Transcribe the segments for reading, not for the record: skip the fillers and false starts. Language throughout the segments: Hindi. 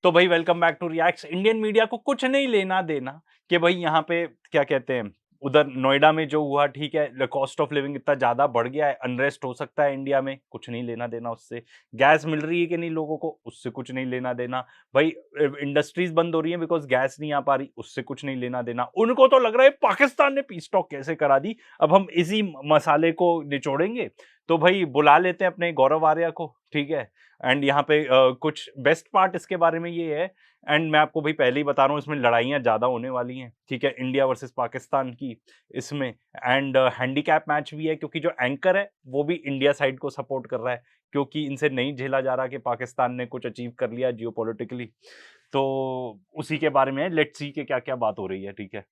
तो भाई welcome back to reacts. Indian media को कुछ नहीं लेना देना कि भाई यहाँ पे क्या कहते हैं, उधर नोएडा में जो हुआ ठीक है, कॉस्ट ऑफ लिविंग इतना ज्यादा बढ़ गया है, अनरेस्ट हो सकता है इंडिया में, कुछ नहीं लेना देना उससे। गैस मिल रही है कि नहीं लोगों को, उससे कुछ नहीं लेना देना। भाई इंडस्ट्रीज बंद हो रही है बिकॉज गैस नहीं आ पा रही, उससे कुछ नहीं लेना देना। उनको तो लग रहा है पाकिस्तान ने पीस टॉक कैसे करा दी, अब हम इसी मसाले को निचोड़ेंगे। तो भाई बुला लेते हैं अपने गौरव आर्या को, ठीक है। एंड यहाँ पे कुछ बेस्ट पार्ट इसके बारे में ये है, एंड मैं आपको भाई पहले ही बता रहा हूँ, इसमें लड़ाइयाँ ज्यादा होने वाली हैं, ठीक है, इंडिया वर्सेस पाकिस्तान की इसमें। एंड हैंडीकैप मैच भी है क्योंकि जो एंकर है वो भी इंडिया साइड को सपोर्ट कर रहा है, क्योंकि इनसे नहीं झेला जा रहा कि पाकिस्तान ने कुछ अचीव कर लिया जियोपॉलिटिकली। तो उसी के बारे में लेट्स सी के क्या क्या बात हो रही है, ठीक है।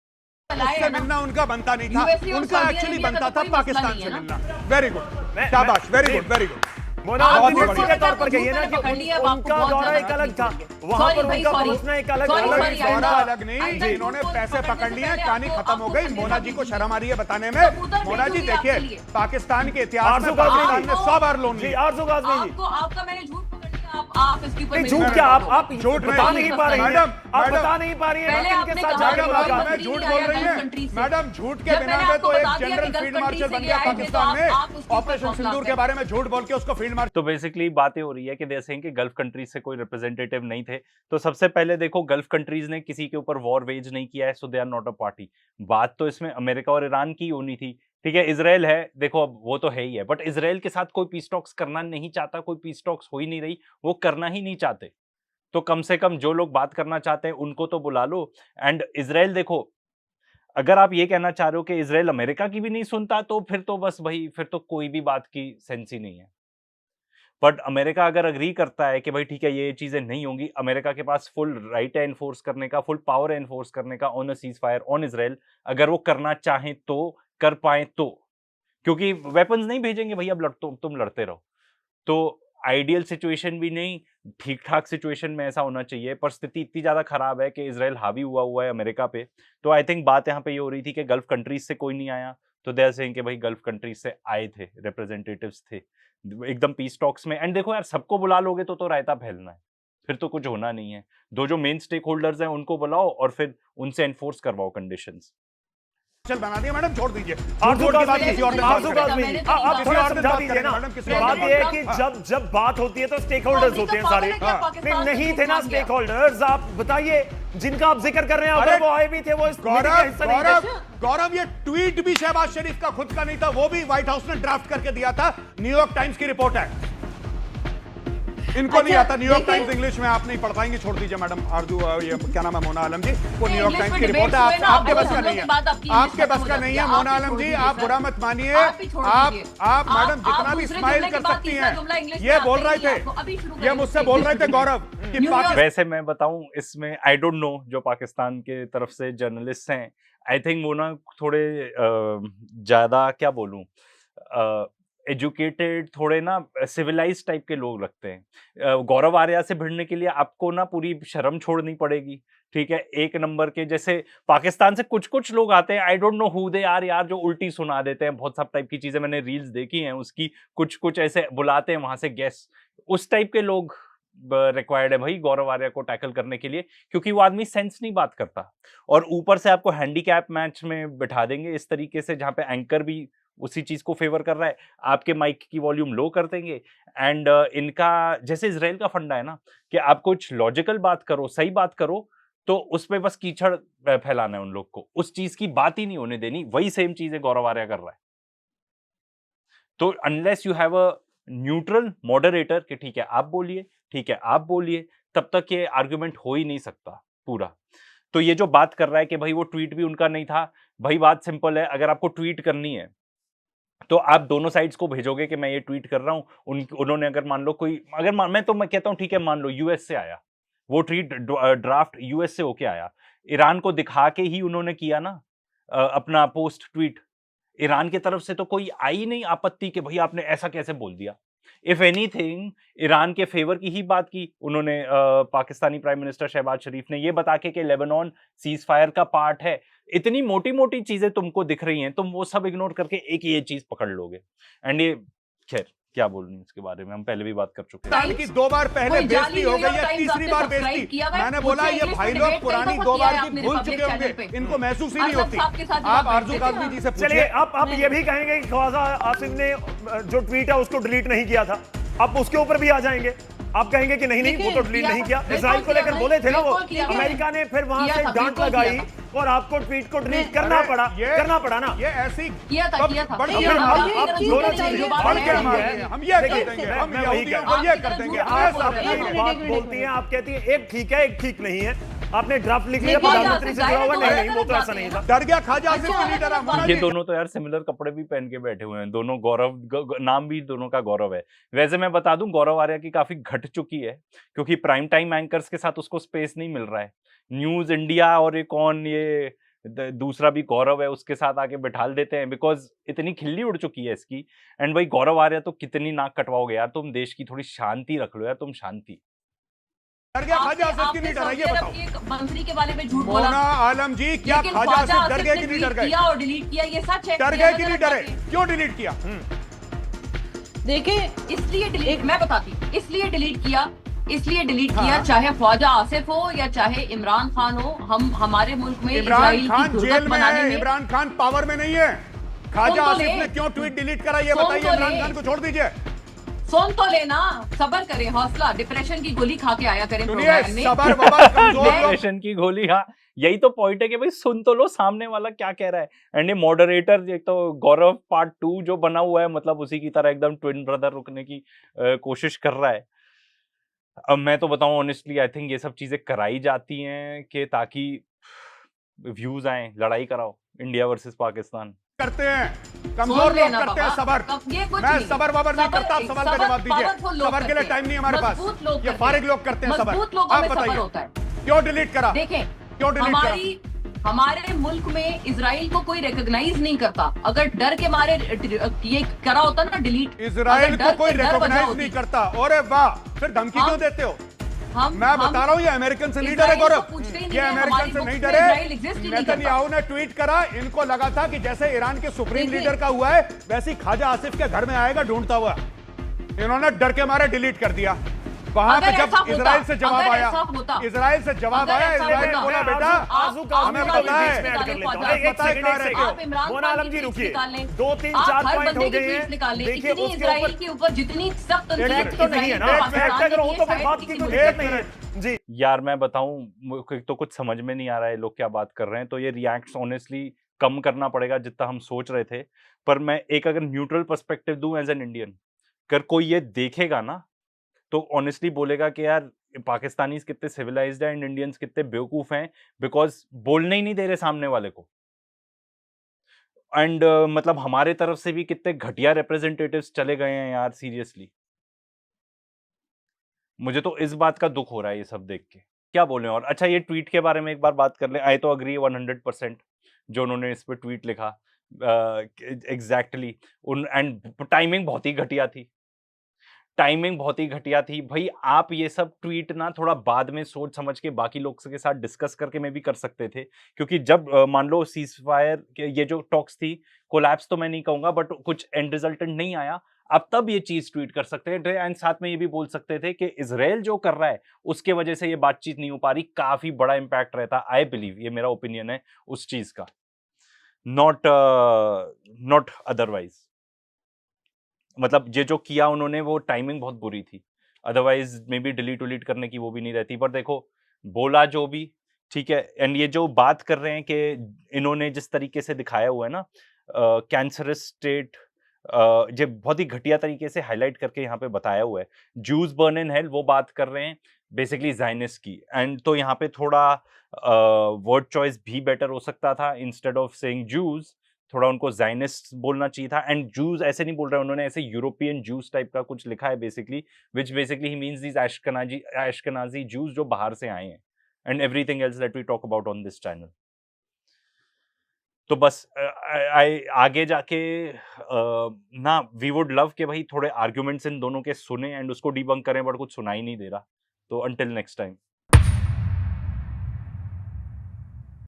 उससे मिलना उनका बनता नहीं था, उनका एक्चुअली बनता था पाकिस्तान से मिलना। वेरी गुड, शाबाश, very good, very good. Mona के तौर पर कहिए ना कि उनका दौरा एक अलग था, वहां पर उनका पहुंचना एक अलग दौरा अलग नहीं, इन्होंने पैसे पकड़ लिए, कहानी खत्म हो गई। मोना जी को शर्म आ रही है बताने में। मोना जी देखिए, पाकिस्तान के इतिहास में पाकिस्तान ने 100 बार लोन लिया। आपका मैंने झूठ आप इसके ऊपर झूठ क्या आप झूठ बता नहीं पा रही हैं, आप बता नहीं पा रही हैं। मैडम झूठ बोल रही है मैडम, झूठ के बिना में तो एक जनरल फील्ड मार्शल बन गया पाकिस्तान में, ऑपरेशन सिंदूर के बारे में झूठ बोल के उसको फील्ड मार्शल। तो बेसिकली बातें हो रही है कि जैसे कि गल्फ कंट्रीज से कोई रिप्रेजेंटेटिव नहीं थे। तो सबसे पहले देखो, गल्फ कंट्रीज ने किसी के ऊपर वॉर वेज नहीं किया है, so they are not a party. बात तो इसमें अमेरिका और ईरान की होनी थी, ठीक है। इजराइल है, देखो अब वो तो है ही है, बट इजराइल के साथ कोई पीस टॉक्स करना नहीं चाहता, कोई पीस टॉक्स हो ही नहीं रही, वो करना ही नहीं चाहते। तो कम से कम जो लोग बात करना चाहते हैं उनको तो बुला लो। एंड इजराइल देखो, अगर आप ये कहना चाह रहे हो कि इजराइल अमेरिका की भी नहीं सुनता, तो फिर तो बस भाई, फिर तो कोई भी बात की सेंस ही नहीं है। बट अमेरिका अगर अग्री करता है कि भाई ठीक है ये चीजें नहीं होंगी, अमेरिका के पास फुल राइट है एनफोर्स करने का, फुल पावर है एनफोर्स करने का on a cease fire on Israel, अगर वो करना चाहें तो कर पाए तो, क्योंकि वेपन्स नहीं भेजेंगे भाई, अब तुम लड़ते रहो। तो आइडियल सिचुएशन भी नहीं, ठीक ठाक सिचुएशन में ऐसा होना चाहिए, पर स्थिति इतनी ज्यादा खराब है कि इजराइल हावी हुआ है अमेरिका पे। तो आई थिंक बात यहाँ पे ये हो रही थी कि गल्फ कंट्रीज से कोई नहीं आया, तो दे आर सेइंग कि भाई गल्फ कंट्रीज से आए थे, रिप्रेजेंटेटिव्स थे एकदम पीस टॉक्स में। एंड देखो यार, सबको बुला लोगे तो रायता फैलना है, फिर तो कुछ होना नहीं है। दो जो मेन स्टेक होल्डर्स हैं उनको बुलाओ और फिर उनसे एनफोर्स करवाओ कंडीशंस। चल बना दिया मैडम, छोड़ दीजिए। आप समझा दीजिए ना। बात ये है कि जब बात होती है तो स्टेक होल्डर्स होते हैं सारे, नहीं थे ना स्टेक होल्डर्स। आप बताइए जिनका आप जिक्र कर रहे हैं, अगर वो आए भी थे, वो इस मीटिंग का हिस्सा नहीं थे। गौरव, ये ट्वीट भी शहबाज शरीफ का खुद का नहीं था, वो भी व्हाइट हाउस ने ड्राफ्ट करके दिया था, न्यूयॉर्क टाइम्स की रिपोर्ट है। इनको नहीं आता न्यूयॉर्क टाइम्स इंग्लिश में, आप नहीं पढ़ पाएंगे, छोड़ दीजिए मैडम। आरजू, ये क्या नाम है, मोना आलम जी, वो न्यूयॉर्क टाइम्स की रिपोर्ट है, आपके बस का नहीं है, आपके बस का नहीं है। मोना आलम जी, आप बुरा मत मानिए, आप मैडम जितना भी स्माइल कर सकती हैं। ये बोल रहे थे, ये मुझसे बोल रहे थे गौरव कि वैसे मैं बताऊं, इसमें आई डोंट नो, जो पाकिस्तान के तरफ से जर्नलिस्ट हैं, आई थिंक वो ना थोड़े ज्यादा क्या बोलूं, एजुकेटेड, थोड़े ना सिविलाइज टाइप के लोग लगते हैं। गौरव आर्या से भिड़ने के लिए आपको ना पूरी शर्म छोड़नी पड़ेगी, ठीक है। एक नंबर के जैसे पाकिस्तान से कुछ कुछ लोग आते हैं, I don't know who they are यार, जो उल्टी सुना देते हैं बहुत सब टाइप की चीजें, मैंने रील्स देखी हैं उसकी, कुछ कुछ ऐसे बुलाते हैं वहां से गेस्ट, उस टाइप के लोग रिक्वायर्ड है भाई गौरव आर्या को टैकल करने के लिए, क्योंकि वो आदमी सेंस नहीं बात करता। और ऊपर से आपको हैंडीकैप मैच में बिठा देंगे इस तरीके से, जहां पे एंकर भी उसी चीज को फेवर कर रहा है, आपके माइक की वॉल्यूम लो कर देंगे। एंड इनका जैसे इजराइल का फंडा है ना कि आप कुछ लॉजिकल बात करो, सही बात करो, तो उस पे बस कीचड़ फैलाना है उन लोग को, उस चीज की बात ही नहीं होने देनी। वही सेम चीज है गौरव आर्या कर रहा है। तो unless you have a neutral moderator कि ठीक है आप बोलिए, ठीक है आप बोलिए, तब तक ये आर्गुमेंट हो ही नहीं सकता पूरा। तो ये जो बात कर रहा है कि भाई वो ट्वीट भी उनका नहीं था, भाई बात सिंपल है, अगर आपको ट्वीट करनी है तो आप दोनों साइड्स को भेजोगे कि मैं ये ट्वीट कर रहा हूं। उन्होंने अगर मान लो कोई, अगर मैं कहता हूं ठीक है, मान लो यूएस से आया वो ट्वीट, ड्राफ्ट यूएस से होके आया, ईरान को दिखा के ही उन्होंने किया ना अपना पोस्ट ट्वीट। ईरान की तरफ से तो कोई आई नहीं आपत्ति कि भाई आपने ऐसा कैसे बोल दिया। इफ एनीथिंग, ईरान के फेवर की ही बात की उन्होंने। पाकिस्तानी प्राइम मिनिस्टर शहबाज शरीफ ने ये बता के कि लेबनान सीज फायर का पार्ट है। इतनी मोटी मोटी चीजें तुमको दिख रही हैं, तुम वो सब इग्नोर करके एक ये चीज पकड़ लोगे। एंड ये खैर क्या बोलूं इसके बारे में, हम पहले भी बात कर चुके हैं। पाकिस्तान की 2 बार पहले कोई जाली बेइज्जती हो गई है, न्यूयॉर्क तीसरी टाइम्स बार आपने बेइज्जती। सब्सक्राइब किया है? मैंने बोला मुझे ये इंग्लिश भाई में लोग डिबेट पुरानी कहीं 2 बार किया की आपने भूल पब्लिक चुके चैनल होंगे, पे। इनको महसूस ही नहीं मतलब होती। आपके साथ आप बात आरजू करते काजमी थे जी से चलिए पूछिए। आप ये भी कहेंगे कि ख्वाजा आसिफ ने जो ट्वीट है उसको डिलीट नहीं किया था, आप उसके ऊपर भी आ जाएंगे, आप कहेंगे कि नहीं वो तो डिलीट नहीं किया, इसराइल को लेकर बोले थे ना वो, अमेरिका ने फिर वहां से डांट लगाई और आपको ट्वीट को डिलीट करना पड़ा ना। ये ऐसी किया था बड़ी ये बात आप है। दोनों दोनों चीजें चीजें जो बढ़ बात के है, हम है। हम ये कर देखिए, देंगे, मैं हम वही यहूदियों कह को रहा ये हूं। कर देंगे, आप हमें अपनी सब बात बोलती हैं, आप कहती हैं एक ठीक है एक ठीक नहीं है, आपने ड्राफ्ट लिख लिया देखिए, प्रधानमंत्री से जुड़ा हुआ, जाहिर नहीं वो तो ऐसा नहीं था। डर गया ख्वाजा आसिफ की लीडर है, मुन्ना ये जी। दोनों तो यार सिमिलर कपड़े भी पहन के बैठे हुए हैं, दोनों गौरव नाम भी दोनों का गौरव है। वैसे मैं बता दूं गौरव आर्या की काफी घट चुकी है, क्योंकि प्राइम टाइम एंकर्स के साथ उसको स्पेस नहीं मिल रहा है। न्यूज इंडिया और एक कौन ये दूसरा भी गौरव है उसके साथ आके बिठाल देते हैं, बिकॉज इतनी खिल्ली उड़ चुकी है इसकी। एंड भाई गौरव आर्या तो कितनी नाक कटवाओगे यार, तुम देश की थोड़ी शांति रख लो यार, तुम शांति। डर गया ख्वाजा आसिफ की लीडर है, ये बताओ। एक मंत्री के बारे में झूठ बोला, मोना आलम जी, क्या लेकिन ख्वाजा आसिफ डर गए ने कि नहीं tweet डर गए? किया और डिलीट किया, ये सच है। डर गए कि नहीं डरे? क्यों डिलीट किया? देखिए इसलिए डिलीट, मैं बताती हूँ, इसलिए डिलीट किया, चाहे ख्वाजा आसिफ हो या चाहे इमरान खान हो, हम हमारे मुल्क में इमरान इजराइल खान की जेल गुर्बत में बनाने है, में इमरान खान पावर में नहीं है। ख्वाजा सुन तो आसिफ ले। ने क्यों ट्वीट डिलीट करा ये सुन बताइए, तो इमरान ले। खान को छोड़ दीजिए। सुन तो लेना, सबर करें, हौसला, डिप्रेशन की गोली खा के आया करें सुनिए, प्रोग्राम में। सबर बबर कमजोर लोग। डिप्रेशन की गोली, हाँ यही तो पॉइंट है कि भाई सुन तो लो सामने वाला क्या कह रहा है। एंड ये मॉडरेटर एक तो गौरव पार्ट 2 जो बना हुआ है, मतलब उसी की तरह एकदम ट्विन ब्रदर रुकने की कोशिश कर रहा है। अब मैं तो बताऊं ऑनेस्टली, आई थिंक ये सब चीजें कराई जाती हैं कि ताकि व्यूज आए, लड़ाई कराओ इंडिया वर्सेस पाकिस्तान। करते हैं कमजोर सुन लोग लेना करते हैं बाबा, सबर। अब ये कुछ मैं नहीं। सबर वबर नहीं करता, आप सवाल का जवाब दीजिए। powerful लोग सबर के लिए करते टाइम नहीं है हमारे हैं, पास, मजबूत लोग ये करते फारिग हैं। लोग करते हैं सबर। मजबूत लोगों आप में सबर बताइए होता है। क्यों डिलीट करा? देखें, क्यों डिलीट करा? हमारे मुल्क में इजराइल को कोई रिकॉग्नाइज नहीं करता। अगर डर के मारे ये करा होता ना डिलीट, इजराइल को कोई रिकॉग्नाइज नहीं करता। अरे वाह, फिर धमकी क्यों देते हो? मैं बता रहा हूँ ये अमेरिकन से नहीं डरे गौरव, ये अमेरिकन से नहीं डरे। नेतन्याहू ने ट्वीट करा, इनको लगा था कि जैसे ईरान के सुप्रीम लीडर का हुआ है वैसे ही ख्वाजा आसिफ के घर में आएगा ढूंढता हुआ। इन्होंने डर के मारे डिलीट कर दिया। वहां पे जब इजराइल से जवाब आया, इजराइल से जवाब आया, इजराइल बोला बेटा हमें पता है। मोना आलम जी रुकिए, 2 3 4 पॉइंट हो गए हैं, देखिए इजराइल के ऊपर जितनी सख्त तो नहीं है ना, फैक्ट अगर हो तो फिर बात की कोई दिक्कत नहीं है जी। यार मैं बताऊं तो कुछ समझ में नहीं आ रहा है लोग क्या बात कर रहे हैं, तो ये रिएक्ट्स ऑनेस्टली कम करना पड़ेगा जितना हम सोच रहे थे। पर मैं एक अगर न्यूट्रल पर्सपेक्टिव दूं एज एन इंडियन, अगर कोई ये देखेगा ना तो ऑनेस्टली बोलेगा कि यार पाकिस्तानीज कितने सिविलाइज्ड हैं एंड इंडियंस कितने बेवकूफ हैं, बिकॉज बोलने ही नहीं दे रहे सामने वाले को। एंड मतलब हमारे तरफ से भी कितने घटिया रिप्रेजेंटेटिव्स चले गए हैं यार, सीरियसली मुझे तो इस बात का दुख हो रहा है ये सब देख के। क्या बोले? और अच्छा ये ट्वीट के बारे में एक बार बात कर ले। आई तो अग्री 100% जो उन्होंने इस पे ट्वीट लिखा, एग्जैक्टली उन एंड टाइमिंग बहुत ही घटिया थी, टाइमिंग बहुत ही घटिया थी। भाई आप ये सब ट्वीट ना थोड़ा बाद में सोच समझ के बाकी लोग के साथ डिस्कस करके मैं भी कर सकते थे, क्योंकि जब मान लो सीजफायर ये जो टॉक्स थी, कोलैप्स तो मैं नहीं कहूंगा बट कुछ एंड रिजल्टेंट नहीं आया, अब तब ये चीज ट्वीट कर सकते थे एंड साथ में ये भी बोल सकते थे कि इजराइल जो कर रहा है उसके वजह से ये बातचीत नहीं हो पा रही, काफी बड़ा इंपैक्ट रहता। आई बिलीव, ये मेरा ओपिनियन है उस चीज का, नॉट अदरवाइज। मतलब ये जो किया उन्होंने वो टाइमिंग बहुत बुरी थी, अदरवाइज मे बी डिलीट उलीट करने की वो भी नहीं रहती। पर देखो बोला जो भी ठीक है। एंड ये जो बात कर रहे हैं कि इन्होंने जिस तरीके से दिखाया हुआ है ना कैंसरस स्टेट, ये बहुत ही घटिया तरीके से हाईलाइट करके यहाँ पे बताया हुआ है। जूस बर्न इन हेल वो बात कर रहे हैं बेसिकली ज़ायनिस्ट की। एंड तो यहाँ पे थोड़ा वर्ड चॉइस भी बेटर हो सकता था, इंस्टेड ऑफ सेइंग जूस थोड़ा उनको ज़ायनिस्ट बोलना चाहिए था। एंड जूस ऐसे नहीं बोल रहे उन्होंने, ऐसे यूरोपियन जूस टाइप का कुछ लिखा है basically, which basically he means these Ashkenazi Jews जो बाहर से आए हैं, and everything else that we talk about on this channel. तो बस आगे जाके ना वी वुड लव कि भाई थोड़े आर्ग्यूमेंट्स इन दोनों के सुने एंड उसको डिबंक करें, बट कुछ सुनाई नहीं दे रहा। तो अंटिल नेक्स्ट टाइम।